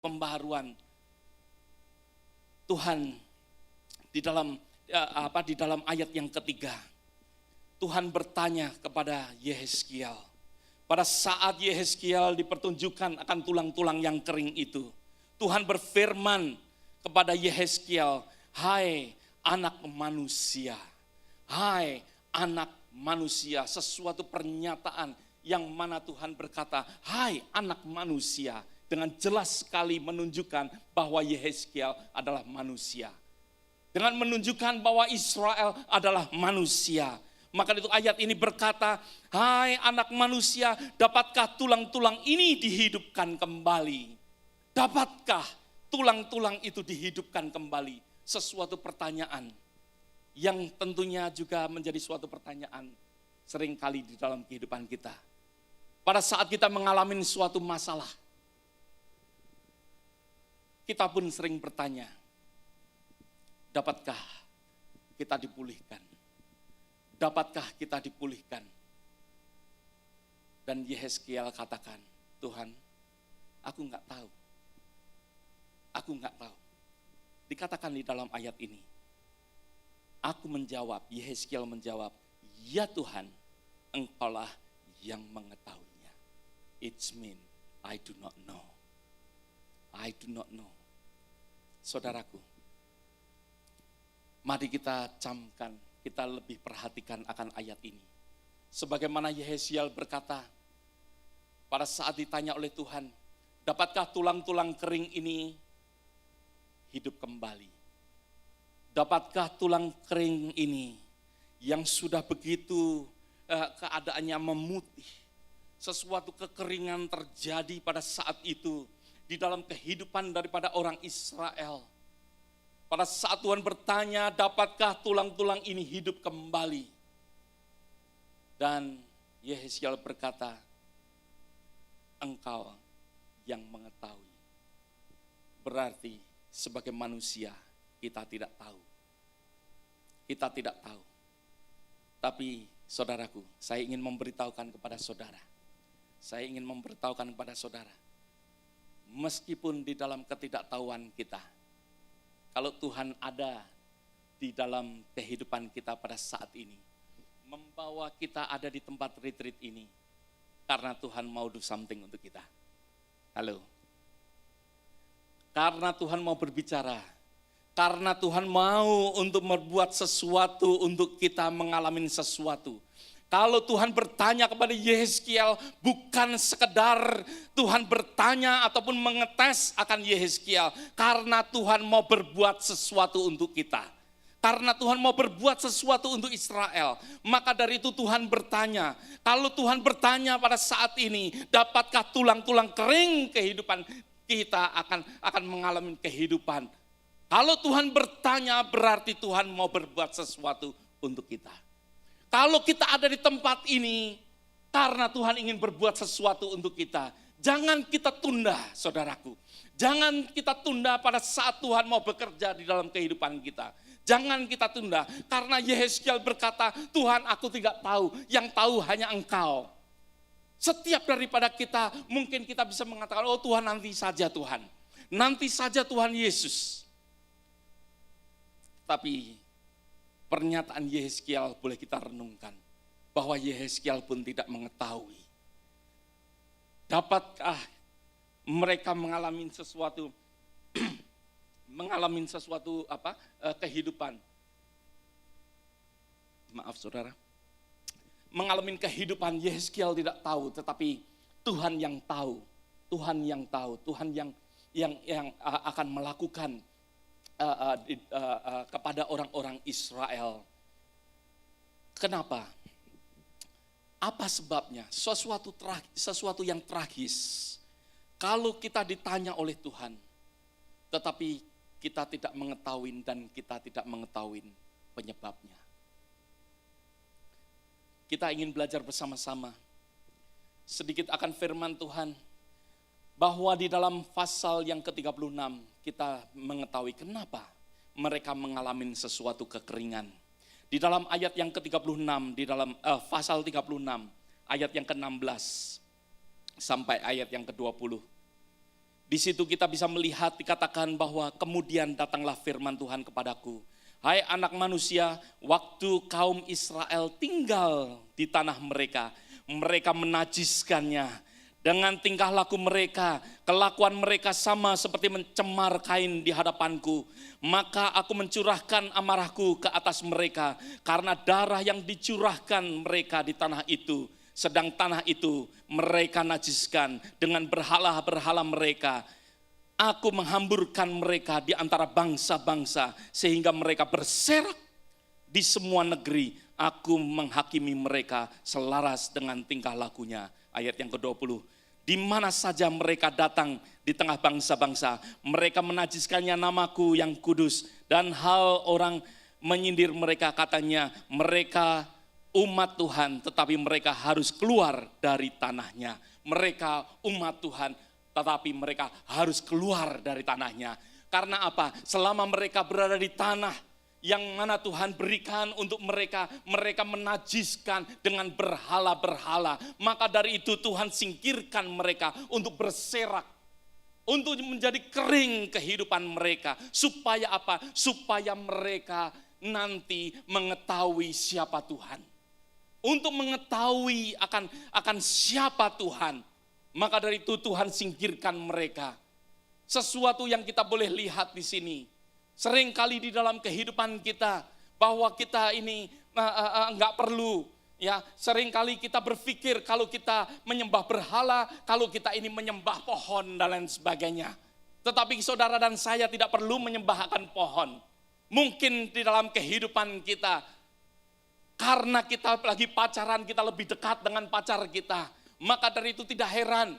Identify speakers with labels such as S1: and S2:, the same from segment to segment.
S1: pembaharuan. Tuhan di dalam ayat yang ketiga, Tuhan bertanya kepada Yehezkiel. Pada saat Yehezkiel dipertunjukkan akan tulang-tulang yang kering itu, Tuhan berfirman kepada Yehezkiel, "Hai anak manusia, hai anak manusia," sesuatu pernyataan yang mana Tuhan berkata, "Hai anak manusia," dengan jelas sekali menunjukkan bahwa Yehezkiel adalah manusia. Dengan menunjukkan bahwa Israel adalah manusia. Maka itu ayat ini berkata, "Hai anak manusia, dapatkah tulang-tulang ini dihidupkan kembali?" Dapatkah tulang-tulang itu dihidupkan kembali? Sesuatu pertanyaan yang tentunya juga menjadi suatu pertanyaan seringkali di dalam kehidupan kita. Pada saat kita mengalami suatu masalah, kita pun sering bertanya, dapatkah kita dipulihkan? Dapatkah kita dipulihkan? Dan Yehezkiel katakan, "Tuhan, aku enggak tahu. Aku enggak tahu." Dikatakan di dalam ayat ini, aku menjawab, Yehezkiel menjawab, "Ya Tuhan, Engkaulah yang mengetahuinya." It's mean, I do not know. I do not know. Saudaraku, mari kita camkan, kita lebih perhatikan akan ayat ini. Sebagaimana Yehezkiel berkata, pada saat ditanya oleh Tuhan, dapatkah tulang-tulang kering ini hidup kembali? Dapatkah tulang kering ini yang sudah begitu keadaannya memutih, sesuatu kekeringan terjadi pada saat itu di dalam kehidupan daripada orang Israel. Pada saat Tuhan bertanya, dapatkah tulang-tulang ini hidup kembali? Dan Yehezkiel berkata, Engkau yang mengetahui. Berarti sebagai manusia kita tidak tahu. Kita tidak tahu. Tapi saudaraku, saya ingin memberitahukan kepada saudara. Saya ingin memberitahukan kepada saudara. Meskipun di dalam ketidaktahuan kita, kalau Tuhan ada di dalam kehidupan kita pada saat ini, membawa kita ada di tempat retreat ini, karena Tuhan mau do something untuk kita. Halo. Karena Tuhan mau berbicara, karena Tuhan mau untuk membuat sesuatu untuk kita mengalami sesuatu. Kalau Tuhan bertanya kepada Yehezkiel, bukan sekedar Tuhan bertanya ataupun mengetes akan Yehezkiel, karena Tuhan mau berbuat sesuatu untuk kita. Karena Tuhan mau berbuat sesuatu untuk Israel, maka dari itu Tuhan bertanya. Kalau Tuhan bertanya pada saat ini, dapatkah tulang-tulang kering kehidupan kita akan mengalami kehidupan? Kalau Tuhan bertanya, berarti Tuhan mau berbuat sesuatu untuk kita. Kalau kita ada di tempat ini, karena Tuhan ingin berbuat sesuatu untuk kita, jangan kita tunda, saudaraku. Jangan kita tunda pada saat Tuhan mau bekerja di dalam kehidupan kita. Jangan kita tunda, karena Yehezkiel berkata, Tuhan aku tidak tahu, yang tahu hanya Engkau. Setiap daripada kita, mungkin kita bisa mengatakan, oh Tuhan nanti saja Tuhan. Nanti saja Tuhan Yesus. Tapi pernyataan Yehezkiel boleh kita renungkan, bahwa Yehezkiel pun tidak mengetahui. Dapatkah mereka mengalami sesuatu kehidupan? Maaf saudara. Mengalami kehidupan Yehezkiel tidak tahu, tetapi Tuhan yang tahu. Tuhan yang tahu, Tuhan yang akan melakukan kepada orang-orang Israel. Kenapa? Apa sebabnya? Sesuatu yang tragis. Kalau kita ditanya oleh Tuhan, tetapi kita tidak mengetahui dan kita tidak mengetahui penyebabnya. Kita ingin belajar bersama-sama sedikit akan firman Tuhan, bahwa di dalam pasal yang ke-36 kita mengetahui kenapa mereka mengalami sesuatu kekeringan. Di dalam ayat yang ke-36, di dalam pasal 36, ayat yang ke-16 sampai ayat yang ke-20. Di situ kita bisa melihat dikatakan bahwa kemudian datanglah firman Tuhan kepadaku. Hai anak manusia, waktu kaum Israel tinggal di tanah mereka, mereka menajiskannya. Dengan tingkah laku mereka, kelakuan mereka sama seperti mencemar kain di hadapanku. Maka aku mencurahkan amarahku ke atas mereka, karena darah yang dicurahkan mereka di tanah itu. Sedang tanah itu mereka najiskan dengan berhala-berhala mereka. Aku menghamburkan mereka di antara bangsa-bangsa sehingga mereka berserak di semua negeri. Aku menghakimi mereka selaras dengan tingkah lakunya. Ayat yang ke-20. Di mana saja mereka datang di tengah bangsa-bangsa, mereka menajiskannya namaku yang kudus. Dan hal orang menyindir mereka, katanya mereka umat Tuhan, tetapi mereka harus keluar dari tanahnya. Mereka umat Tuhan, tetapi mereka harus keluar dari tanahnya. Karena apa? Selama mereka berada di tanah yang mana Tuhan berikan untuk mereka, mereka menajiskan dengan berhala-berhala. Maka dari itu Tuhan singkirkan mereka untuk berserak, untuk menjadi kering kehidupan mereka. Supaya apa? Supaya mereka nanti mengetahui siapa Tuhan. Untuk mengetahui akan siapa Tuhan. Maka dari itu Tuhan singkirkan mereka. Sesuatu yang kita boleh lihat di sini. Seringkali di dalam kehidupan kita, bahwa kita ini enggak perlu. Ya, seringkali kita berpikir kalau kita menyembah berhala, kalau kita ini menyembah pohon dan lain sebagainya. Tetapi saudara dan saya tidak perlu menyembah akan pohon. Mungkin di dalam kehidupan kita, karena kita lagi pacaran, kita lebih dekat dengan pacar kita. Maka dari itu tidak heran.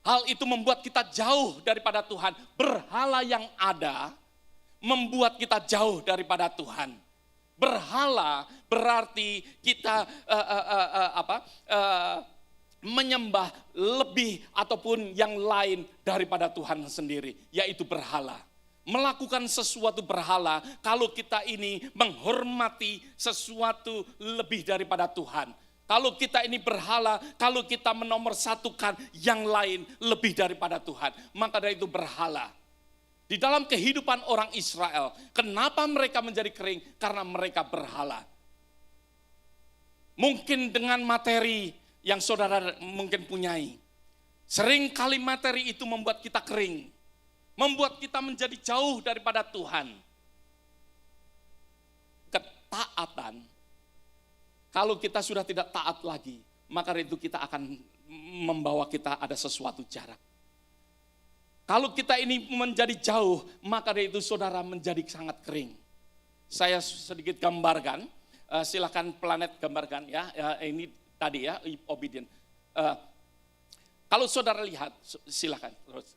S1: Hal itu membuat kita jauh daripada Tuhan. Berhala yang ada membuat kita jauh daripada Tuhan. Berhala berarti kita menyembah lebih ataupun yang lain daripada Tuhan sendiri. Yaitu berhala. Melakukan sesuatu berhala kalau kita ini menghormati sesuatu lebih daripada Tuhan. Kalau kita ini berhala, kalau kita menomorsatukan yang lain lebih daripada Tuhan, maka dari itu berhala. Di dalam kehidupan orang Israel, kenapa mereka menjadi kering? Karena mereka berhala. Mungkin dengan materi yang saudara mungkin punyai. Seringkali materi itu membuat kita kering. Membuat kita menjadi jauh daripada Tuhan. Ketaatan, kalau kita sudah tidak taat lagi, maka itu kita akan membawa kita ada sesuatu jarak. Kalau kita ini menjadi jauh, maka dari itu saudara menjadi sangat kering. Saya sedikit gambarkan, silakan planet gambarkan ya, ini tadi ya, obedient. Kalau saudara lihat, silakan terus.